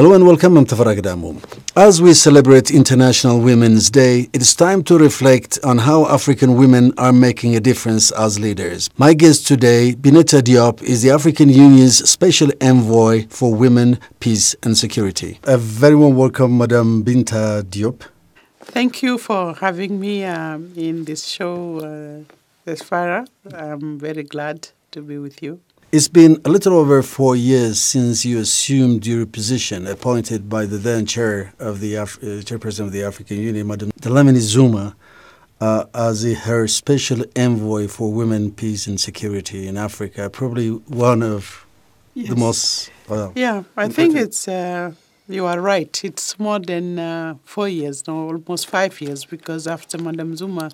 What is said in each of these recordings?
Hello and welcome, I'm Tafarag Damu. As we celebrate International Women's Day, it's time to reflect on how African women are making a difference as leaders. My guest today, Bineta Diop, is the African Union's Special Envoy for Women, Peace and Security. A very warm welcome, Madam Bineta Diop. Thank you for having me in this show, Farah. I'm very glad to be with you. It's been a little over 4 years since you assumed your position, appointed by the then chairperson of the African Union, Madam Dlamini Zuma, as her special envoy for women, peace and security in Africa. Probably one of the most... I think it's... you are right. It's more than 4 years now, almost 5 years, because after Madam Zuma,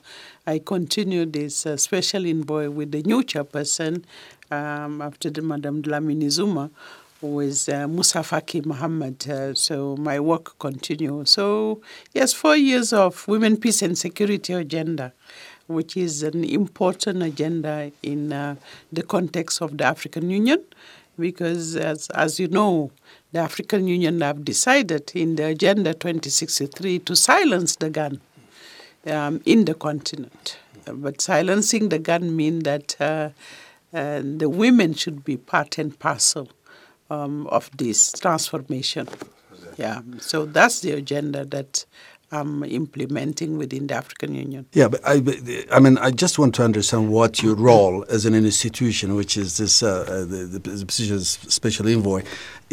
I continued this special envoy with the new chairperson, after the Madam Dlamini Zuma, who is Musa Faki Muhammad. So my work continues. So, yes, 4 years of women, peace and security agenda, which is an important agenda in the context of the African Union, because as you know, the African Union have decided in the Agenda 2063 to silence the gun in the continent. But silencing the gun means that the women should be part and parcel of this transformation. Yeah, so that's the agenda that I'm implementing within the African Union. Yeah, but I just want to understand what your role as an institution, which is this the position of special envoy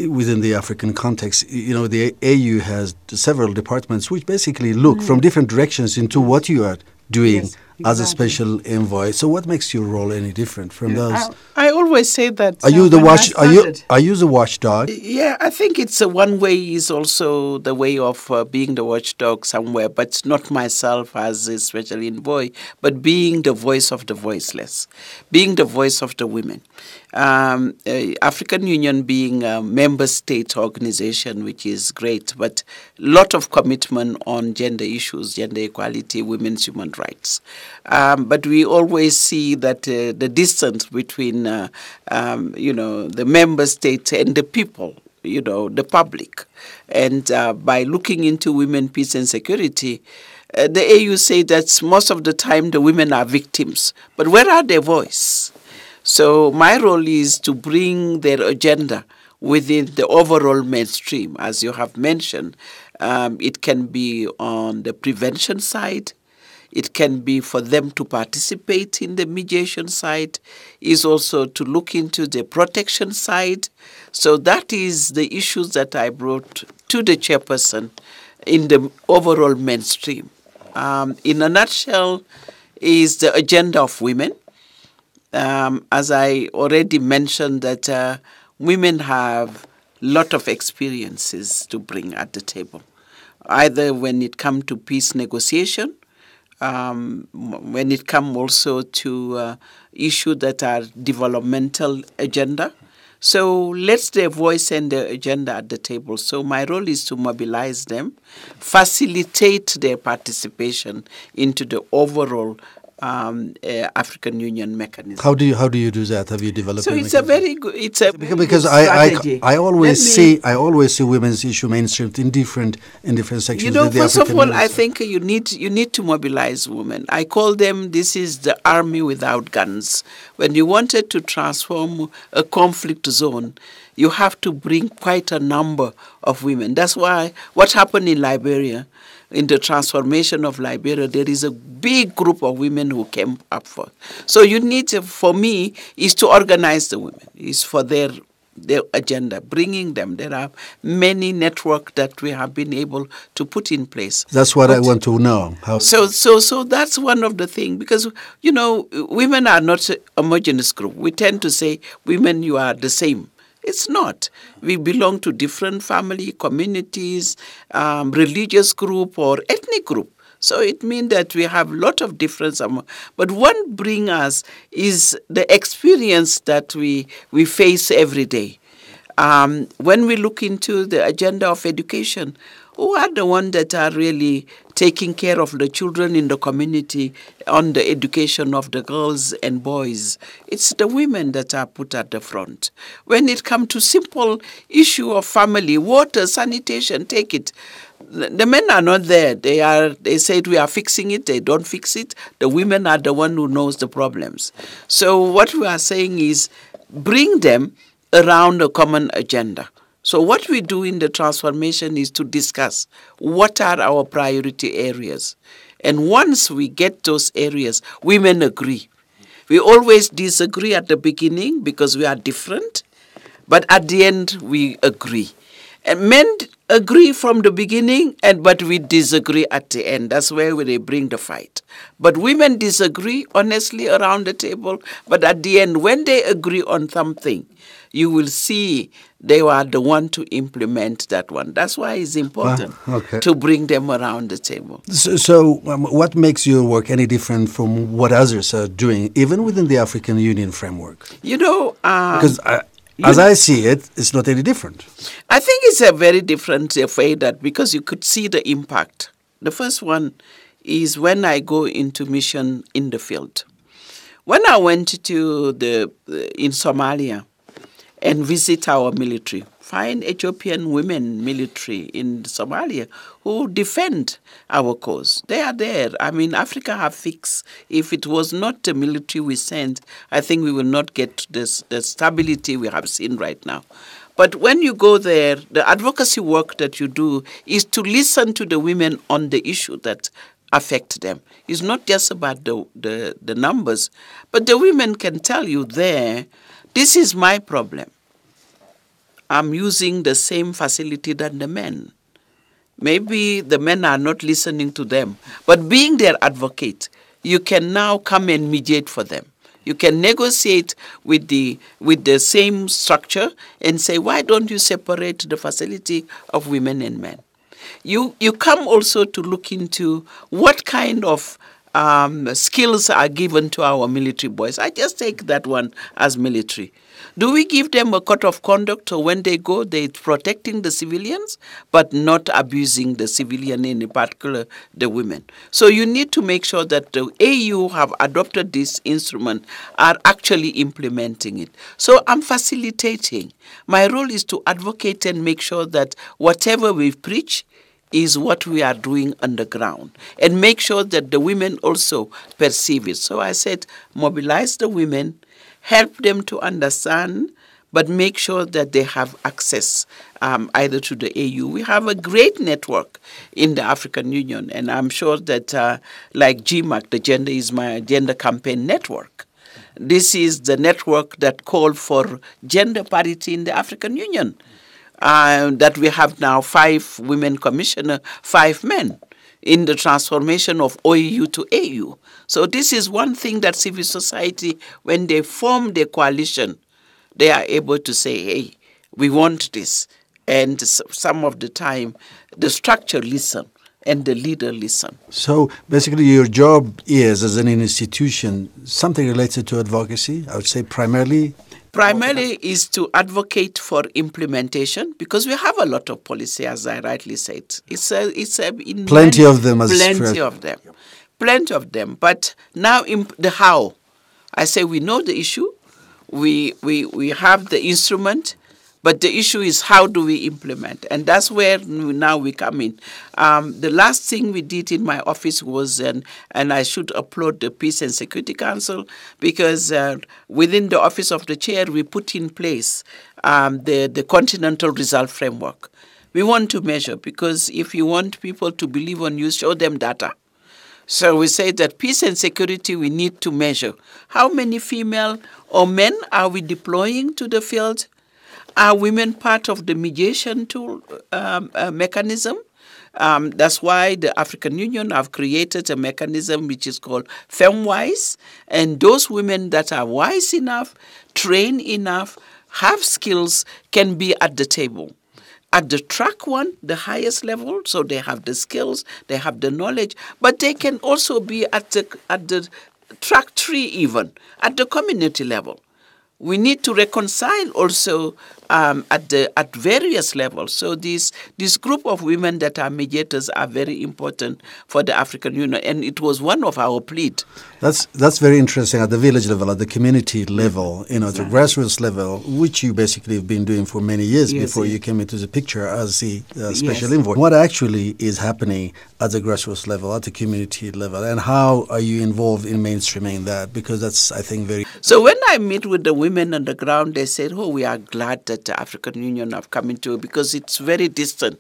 within the African context. You know, the AU has several departments which basically look from different directions into what you are doing as a special envoy. So, what makes your role any different from those? I always say that. Are you the Are you the watchdog? Yeah, I think it's one way is also the way of being the watchdog somewhere, but not myself as a special envoy, but being the voice of the voiceless, being the voice of the women. African Union being a member state organization, which is great, but a lot of commitment on gender issues, gender equality, women's human rights. But we always see that the distance between, the member states and the people, the public. And by looking into women, peace and security, the AU say that most of the time the women are victims. But where are their voice? So my role is to bring their agenda within the overall mainstream. As you have mentioned, it can be on the prevention side. It can be for them to participate in the mediation side. Is also to look into the protection side. So that is the issues that I brought to the chairperson in the overall mainstream. In a nutshell, is the agenda of women. As I already mentioned, that women have a lot of experiences to bring at the table, either when it comes to peace negotiation, when it comes also to issues that are developmental agenda. So let's their voice and their agenda at the table. So my role is to mobilize them, facilitate their participation into the overall African Union mechanism. How do you do that? Have you developed? So it's a very good. Because I always see women's issue mainstreamed in different sections. First of all, I think you need to mobilize women. I call them. This is the army without guns. When you wanted to transform a conflict zone, you have to bring quite a number of women. That's why what happened in Liberia. In the transformation of Liberia, there is a big group of women who came up for. So you need, for me, is to organize the women, is for their agenda, bringing them. There are many networks that we have been able to put in place. That's what I want to know. So that's one of the things, because, women are not a homogeneous group. We tend to say, women, you are the same. It's not. We belong to different family, communities, religious group or ethnic group. So it means that we have a lot of difference. But what brings us is the experience that we face every day. When we look into the agenda of education, who are the ones that are really taking care of the children in the community on the education of the girls and boys? It's the women that are put at the front. When it comes to simple issue of family, water, sanitation, take it. The men are not there. They said we are fixing it. They don't fix it. The women are the one who knows the problems. So what we are saying is bring them around a common agenda. So what we do in the transformation is to discuss what are our priority areas. And once we get those areas, women agree. We always disagree at the beginning because we are different, but at the end we agree. And men agree from the beginning, but we disagree at the end. That's where they bring the fight. But women disagree honestly around the table, but at the end, when they agree on something, you will see they are the one to implement that one. That's why it's important to bring them around the table. So what makes your work any different from what others are doing, even within the African Union framework? Because as I see it, it's not any different. I think it's a very different way because you could see the impact. The first one is when I go into mission in the field. When I went to in Somalia and visit our military, find Ethiopian women military in Somalia who defend our cause. They are there. I mean, Africa have fixed. If it was not the military we sent, I think we will not get the stability we have seen right now. But when you go there, the advocacy work that you do is to listen to the women on the issue that affect them. It's not just about the numbers, but the women can tell you there, this is my problem. I'm using the same facility than the men. Maybe the men are not listening to them, but being their advocate, you can now come and mediate for them. You can negotiate with the same structure and say, why don't you separate the facility of women and men? You come also to look into what kind of skills are given to our military boys. I just take that one as military. Do we give them a code of conduct so when they go, they're protecting the civilians, but not abusing the civilian, in particular the women? So you need to make sure that the AU have adopted this instrument, are actually implementing it. So I'm facilitating. My role is to advocate and make sure that whatever we preach is what we are doing on the ground, and make sure that the women also perceive it. So I said, mobilize the women, help them to understand, but make sure that they have access either to the AU. We have a great network in the African Union, and I'm sure that like GMAC, the Gender Campaign Network, this is the network that called for gender parity in the African Union. That we have now 5 women commissioners, 5 men in the transformation of OAU to AU. So this is one thing that civil society, when they form their coalition, they are able to say, hey, we want this. And some of the time, the structure listen and the leader listen. So basically your job is, as an institution, something related to advocacy, I would say primarily is to advocate for implementation, because we have a lot of policy, as I rightly said. Plenty of them. Plenty of them. But now the how. I say we know the issue. We have the instrument, but the issue is how do we implement? And that's where now we come in. The last thing we did in my office was, and I should applaud the Peace and Security Council, because within the office of the chair, we put in place the Continental Result Framework. We want to measure, because if you want people to believe on you, show them data. So we say that peace and security, we need to measure. How many female or men are we deploying to the field? Are women part of the mediation tool mechanism? That's why the African Union have created a mechanism which is called FemWise. And those women that are wise enough, trained enough, have skills, can be at the table. At the track one, the highest level, so they have the skills, they have the knowledge, but they can also be at the track 3 even, at the community level. we need to reconcile also at various levels. So this group of women that are mediators are very important for the African Union, and it was one of our plead. That's very interesting at the village level, at the community level, you know, the grassroots level, which you basically have been doing for many years before you came into the picture as the special envoy. What actually is happening at the grassroots level, at the community level, and how are you involved in mainstreaming that? Because that's, I think, very... So when I meet with the women on the ground, they said, oh, we are glad that the African Union have come into it because it's very distant.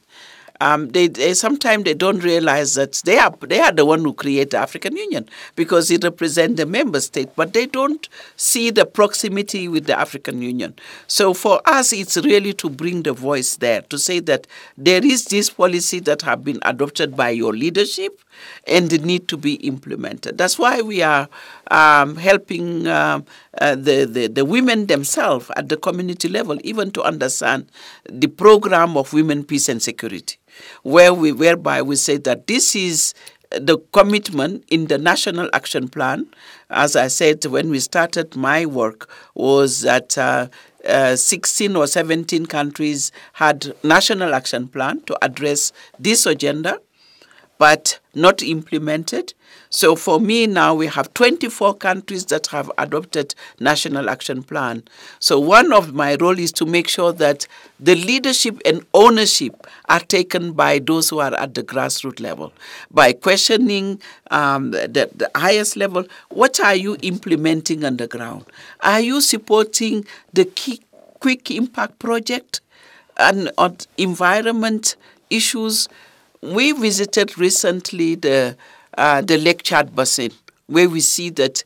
They sometimes they don't realize that they are the one who create the African Union because it represents the member state, but they don't see the proximity with the African Union. So for us, it's really to bring the voice there, to say that there is this policy that have been adopted by your leadership and they need to be implemented. That's why we are helping the women themselves at the community level, even to understand the program of women, peace and security, whereby we say that this is the commitment in the National Action Plan. As I said, when we started my work, was that 16 or 17 countries had National Action Plan to address this agenda, but not implemented. So for me now, we have 24 countries that have adopted National Action Plan. So one of my role is to make sure that the leadership and ownership are taken by those who are at the grassroots level, by questioning the highest level. What are you implementing on the ground? Are you supporting the quick impact project and on environment issues? We visited recently the Lake Chad Basin, where we see that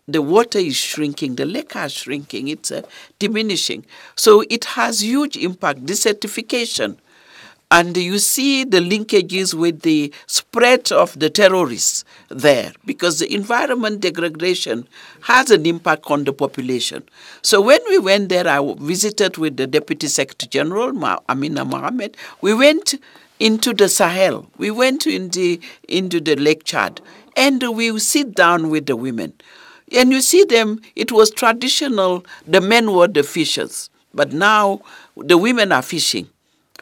the water is shrinking, the lake is shrinking, it's diminishing. So it has huge impact, desertification. And you see the linkages with the spread of the terrorists there, because the environment degradation has an impact on the population. So when we went there, I visited with the Deputy Secretary General, Amina Mohammed. We went into the Sahel. We went into the Lake Chad, and we sit down with the women. And you see them, it was traditional, the men were the fishers, but now the women are fishing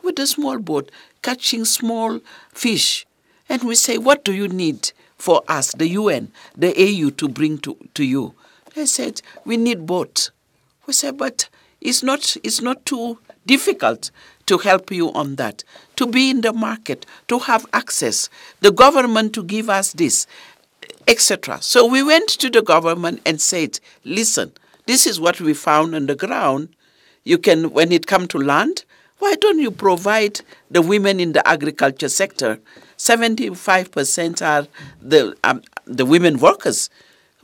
with a small boat, catching small fish. And we say, what do you need for us, the UN, the AU, to bring to you? They said, we need boats. We said, but it's not too difficult to help you on that, to be in the market, to have access, the government to give us this, etc. So we went to the government and said, listen, this is what we found on the ground. You can, when it comes to land, why don't you provide the women in the agriculture sector? 75% are the women workers.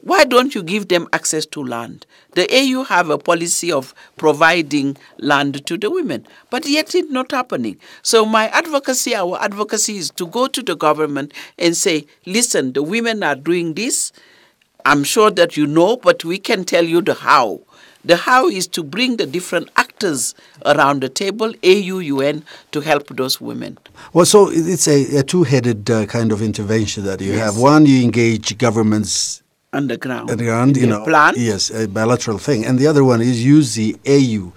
Why don't you give them access to land? The AU have a policy of providing land to the women, but yet it's not happening. So our advocacy is to go to the government and say, listen, the women are doing this. I'm sure that you know, but we can tell you the how. The how is to bring the different actors around the table, AU, UN, to help those women. Well, so it's a two-headed kind of intervention that you have. One, you engage governments underground, you know, plan. Yes, a bilateral thing. And the other one is use the AU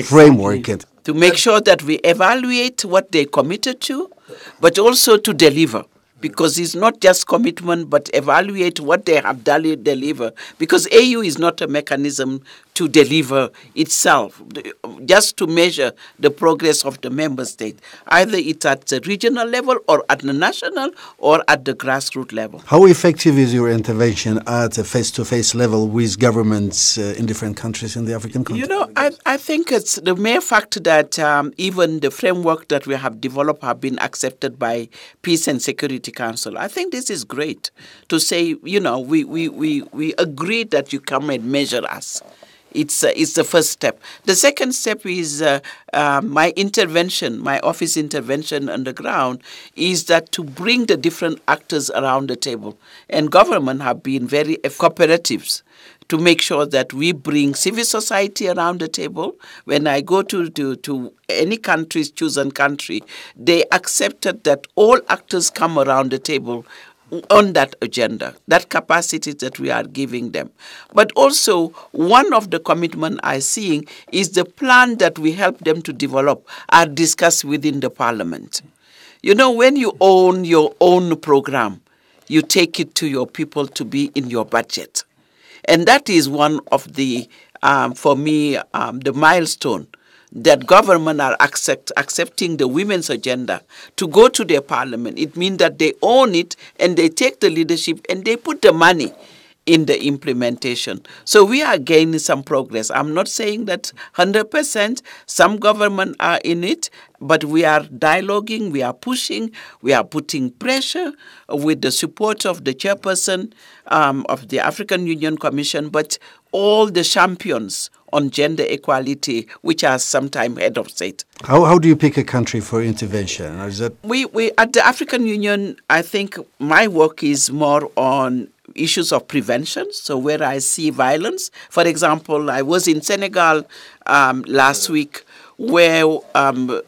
framework to make sure that we evaluate what they committed to, but also to deliver. Because it's not just commitment, but evaluate what they have delivered. Because AU is not a mechanism to deliver itself, just to measure the progress of the member state. Either it's at the regional level or at the national or at the grassroots level. How effective is your intervention at a face-to-face level with governments in different countries in the African continent? You know, I think it's the mere fact that even the framework that we have developed have been accepted by Peace and Security Council. I think this is great to say, you know, we agree that you come and measure us. It's the first step. The second step is my intervention, my office intervention on the ground, is that to bring the different actors around the table. And government have been very cooperatives to make sure that we bring civil society around the table. When I go to any country's chosen country, they accepted that all actors come around the table on that agenda, that capacity that we are giving them. But also, one of the commitment I'm seeing is the plan that we help them to develop are discussed within the parliament. You know, when you own your own program, you take it to your people to be in your budget. And that is one of the, for me, the milestone that government are accepting the women's agenda to go to their parliament. It means that they own it and they take the leadership and they put the money in the implementation. So we are gaining some progress. I'm not saying that 100%, some government are in it, but we are dialoguing, we are pushing, we are putting pressure with the support of the chairperson of the African Union Commission, but all the champions on gender equality, which are sometimes head of state. How do you pick a country for intervention? Or is that We at the African Union, I think my work is more on issues of prevention. So where I see violence, for example, I was in Senegal last week where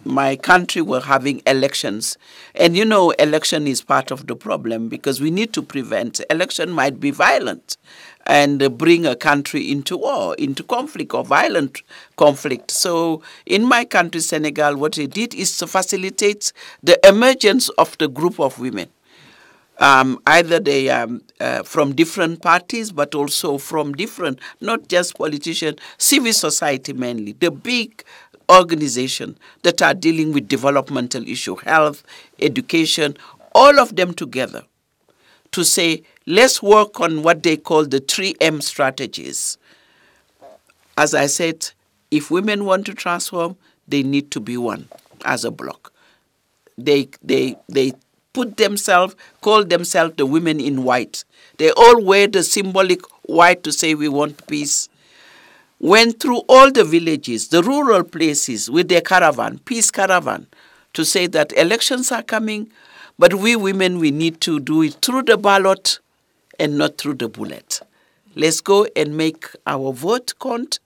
my country were having elections. And you know, election is part of the problem because we need to prevent. Election might be violent and bring a country into war, into conflict or violent conflict. So in my country, Senegal, what they did is to facilitate the emergence of the group of women. Either they from different parties, but also from different, not just politicians, civil society mainly, the big organizations that are dealing with developmental issues, health, education, all of them together to say, let's work on what they call the 3M strategies. As I said, if women want to transform, they need to be one as a bloc. They put themselves, call themselves the women in white. They all wear the symbolic white to say we want peace. Went through all the villages, the rural places with their caravan, peace caravan, to say that elections are coming, but we women, we need to do it through the ballot and not through the bullet. Let's go and make our vote count.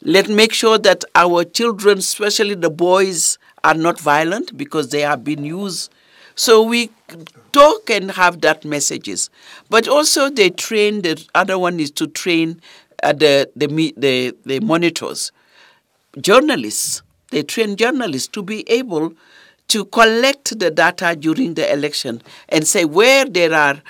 Let's make sure that our children, especially the boys, are not violent because they have been used. So we talk and have that messages. But also they train, the other one is to train the monitors. Journalists, they train journalists to be able to collect the data during the election and say where there are,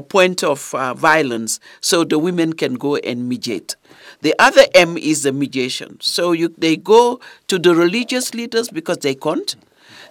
point of violence, so the women can go and mediate. The other M is the mediation. So they go to the religious leaders because they can't.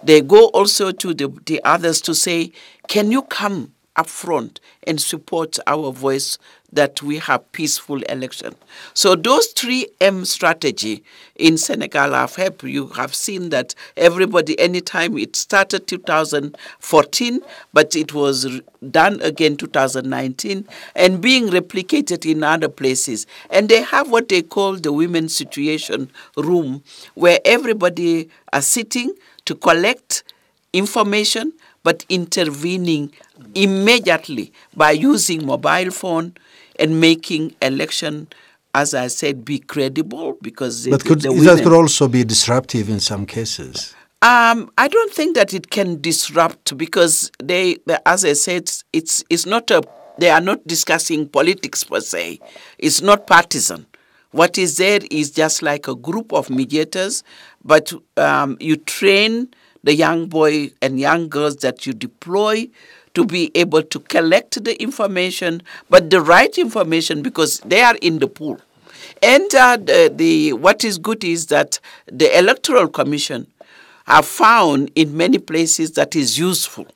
They go also to the others to say, can you come up front and support our voice that we have peaceful election. So those 3M strategy in Senegal have helped. You have seen that everybody, anytime it started 2014, but it was done again 2019 and being replicated in other places. And they have what they call the Women's Situation Room, where everybody are sitting to collect information, but intervening immediately by using mobile phone and making election, as I said, be credible because but that could also be disruptive in some cases. I don't think that it can disrupt because they as I said, it's not they are not discussing politics per se. It's not partisan. What is there is just like a group of mediators, but you train the young boy and young girls that you deploy to be able to collect the information, but the right information because they are in the pool. And what is good is that the Electoral Commission have found in many places that is useful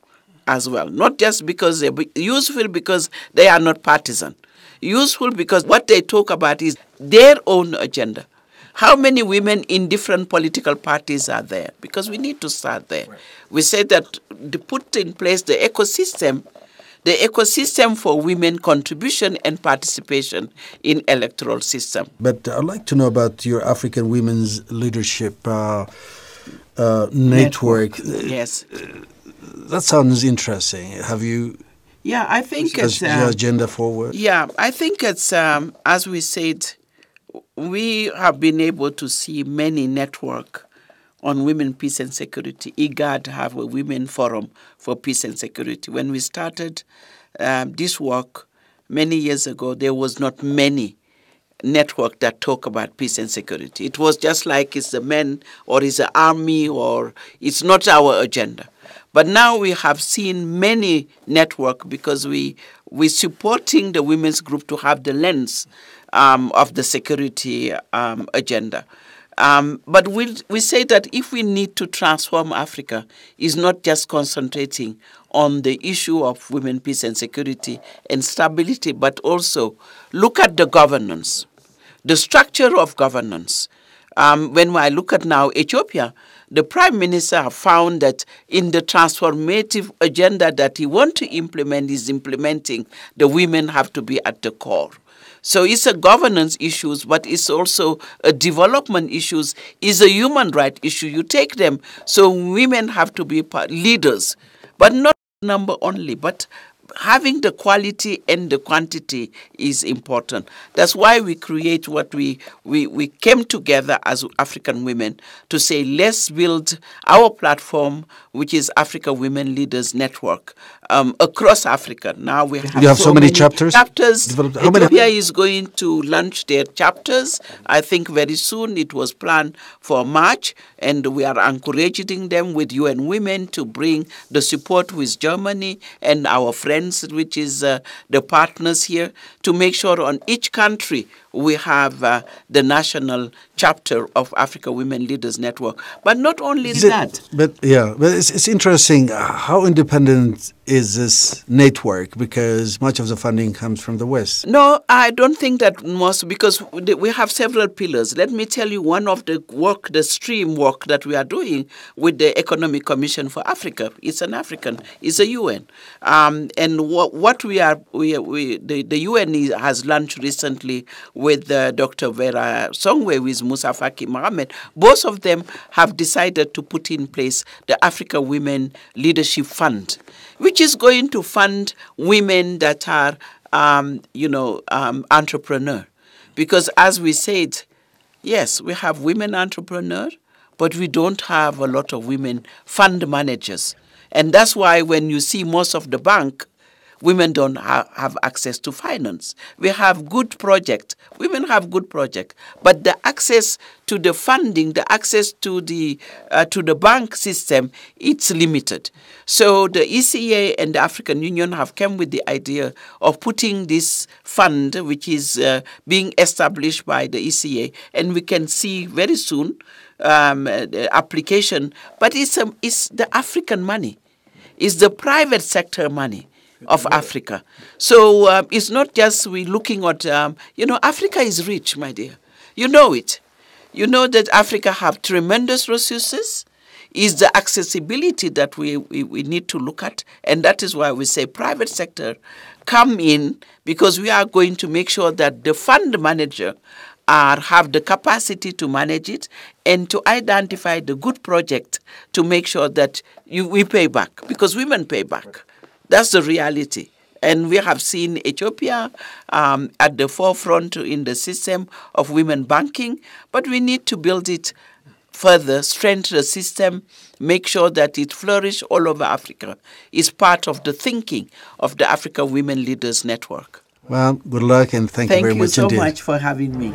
as well. Not just because they're useful because they are not partisan. Useful because what they talk about is their own agenda. How many women in different political parties are there? Because we need to start there. Right. We said that to put in place the ecosystem for women contribution and participation in electoral system. But I'd like to know about your African Women's Leadership network. Yes. That sounds interesting. Have you... Yeah, I think it's... agenda forward? Yeah, I think it's, as we said, we have been able to see many networks on women, peace and security. IGAD have a women forum for peace and security. When we started this work many years ago, there was not many network that talk about peace and security. It was just like it's the men or it's the army or it's not our agenda. But now we have seen many network because we're supporting the women's group to have the lens of the security agenda. But we say that if we need to transform Africa, is not just concentrating on the issue of women, peace and security and stability, but also look at the governance, the structure of governance. When I look at now Ethiopia, the Prime Minister have found that in the transformative agenda that he wants to implement, is implementing, the women have to be at the core. So it's a governance issues, but it's also a development issues, is a human right issue. You take them, so women have to be leaders, but not number only, but having the quality and the quantity is important. That's why we create what we came together as African women to say, let's build our platform, which is Africa Women Leaders Network, across Africa. Now we have, you have so many chapters. Ethiopia is going to launch their chapters, I think very soon. It was planned for March, and we are encouraging them with UN Women to bring the support with Germany and our friends, which is the partners here, to make sure on each country we have the national chapter of Africa Women Leaders Network. But not only that. But it's interesting. How independent is this network? Because much of the funding comes from the West. No, I don't think that most, because we have several pillars. Let me tell you one of the work, the stream work that we are doing with the Economic Commission for Africa. It's an African, it's a UN. And what the UN has launched recently with Dr. Vera Songwe, with Musa Faki Mohammed. Both of them have decided to put in place the Africa Women Leadership Fund, which is going to fund women that are, entrepreneur. Because as we said, yes, we have women entrepreneurs, but we don't have a lot of women fund managers. And that's why when you see most of the bank, women don't have access to finance. We have good projects. Women have good projects. But the access to the funding, the access to the bank system, it's limited. So the ECA and the African Union have come with the idea of putting this fund, which is being established by the ECA, and we can see very soon the application. But it's the African money. It's the private sector money of Africa. So it's not just we looking at, Africa is rich, my dear. You know it. You know that Africa have tremendous resources. Is the accessibility that we need to look at. And that is why we say private sector come in, because we are going to make sure that the fund manager have the capacity to manage it and to identify the good project to make sure that we pay back, because women pay back. That's the reality. And we have seen Ethiopia at the forefront in the system of women banking, but we need to build it further, strengthen the system, make sure that it flourishes all over Africa. It's part of the thinking of the Africa Women Leaders Network. Well, good luck and thank you very much indeed. Thank you so much for having me.